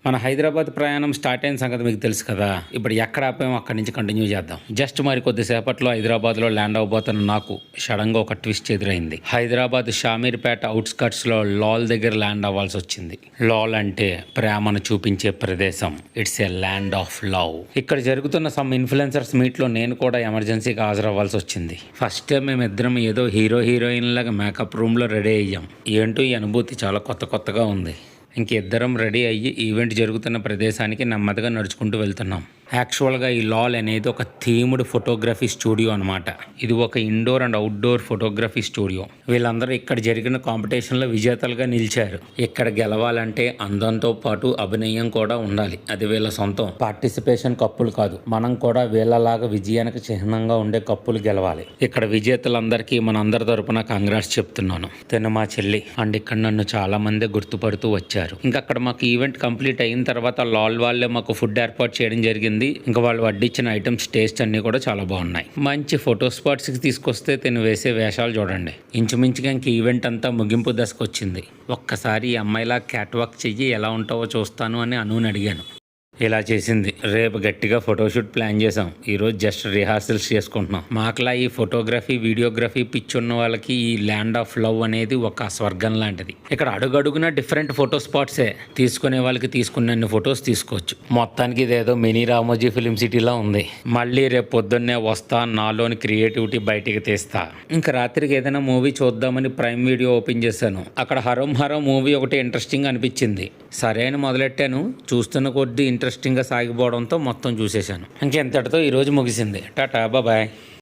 మన హైదరాబాద్ ప్రయాణం స్టార్ట్ అయిన సంగతి మీకు తెలుసు కదా. ఇప్పుడు ఎక్కడ ఆపామో అక్కడి నుంచి కంటిన్యూ చేద్దాం. జస్ట్ మరి కొద్దిసేపట్లో హైదరాబాద్లో ల్యాండ్ అవబోతున్న నాకు సడన్గా ఒక ట్విస్ట్ ఎదురైంది. హైదరాబాద్ షామీర్పేట అవుట్స్కట్స్లో లాల్ దగ్గర ల్యాండ్ అవ్వాల్సి వచ్చింది. లాల్ అంటే ప్రేమను చూపించే ప్రదేశం. It's a land of love. ఇక్కడ జరుగుతున్న సమ్ ఇన్ఫ్లుయెన్సర్స్ మీట్లో నేను కూడా ఎమర్జెన్సీగా హాజరవ్వాల్సి వచ్చింది. ఫస్ట్ టైం మేమిద్దరం ఏదో హీరోయిన్ లాగా మేకప్ రూమ్లో రెడీ అయ్యాం. ఏంటో ఈ అనుభూతి చాలా కొత్తగా ఉంది. ఇంకిద్దరం రెడీ అయ్యి ఈవెంట్ జరుగుతున్న ప్రదేశానికి నెమ్మదిగా నడుచుకుంటూ వెళ్తున్నాం. యాక్చువల్గా ఈ లాల్ అనేది ఒక థీమ్డ్ ఫోటోగ్రఫీ స్టూడియో అనమాట. ఇది ఒక indoor and outdoor photography studio. వీళ్ళందరూ ఇక్కడ జరిగిన కాంపిటీషన్లో విజేతలుగా నిలిచారు. ఇక్కడ గెలవాలంటే అందంతో పాటు అభినయం కూడా ఉండాలి. అది వీళ్ళ సొంతం. పార్టిసిపేషన్ కప్పులు కాదు, మనం కూడా వీళ్ళలాగా విజయానికి చిహ్నంగా ఉండే కప్పులు గెలవాలి. ఇక్కడ విజేతలందరికీ మనందరి తరపున కంగ్రాట్స్ చెప్తున్నాను. తిన మా చెల్లి. అండ్ ఇక్కడ నన్ను చాలా మంది గుర్తుపడుతూ వచ్చారు. ఇంకా అక్కడ మాకు ఈవెంట్ కంప్లీట్ అయిన తర్వాత లాల్ వాళ్ళే మాకు ఫుడ్ ఏర్పాటు చేయడం జరిగింది. ఇంకా వాళ్ళు వడ్డించిన ఐటమ్స్ టేస్ట్ అన్నీ కూడా చాలా బాగున్నాయి. మంచి ఫోటో స్పాట్స్కి తీసుకొస్తే తిని వేసే వేషాలు చూడండి. ఇంచుమించుగా ఇంక ఈవెంట్ అంతా ముగింపు దశకు వచ్చింది. ఒక్కసారి ఈ అమ్మాయిలా క్యాట్ వాక్ చెయ్యి ఎలా ఉంటావో చూస్తాను అని అనుని అడిగాను. ఇలా చేసింది. రేపు గట్టిగా ఫోటోషూట్ ప్లాన్ చేసాం. ఈరోజు జస్ట్ రిహార్సల్స్ చేసుకుంటున్నాం. మాకులా ఈ ఫోటోగ్రఫీ వీడియోగ్రఫీ పిచ్చి ఉన్న వాళ్ళకి ఈ ల్యాండ్ ఆఫ్ లవ్ అనేది ఒక స్వర్గం లాంటిది. ఇక్కడ అడుగడుగునా డిఫరెంట్ ఫోటో స్పాట్సే. తీసుకునే వాళ్ళకి తీసుకున్నన్ని ఫొటోస్ తీసుకోవచ్చు. మొత్తానికి ఇదేదో మినీ రామోజీ ఫిలిం సిటీలా ఉంది. మళ్ళీ రేపు పొద్దున్నే వస్తా, నాలోని క్రియేటివిటీ బయటికి తీస్తా. ఇంకా రాత్రికి ఏదైనా మూవీ చూద్దామని ప్రైమ్ వీడియో ఓపెన్ చేశాను. అక్కడ హరం మూవీ ఒకటి ఇంట్రెస్టింగ్ అనిపించింది. సరే అని మొదలెట్టాను. చూస్తున్న కొద్దీ ఇంట్రెస్టింగ్గా సాగిపోవడంతో మొత్తం చూసేశాను. ఇంకెంతటితో ఈరోజు ముగిసింది. టాటా, బాయ్.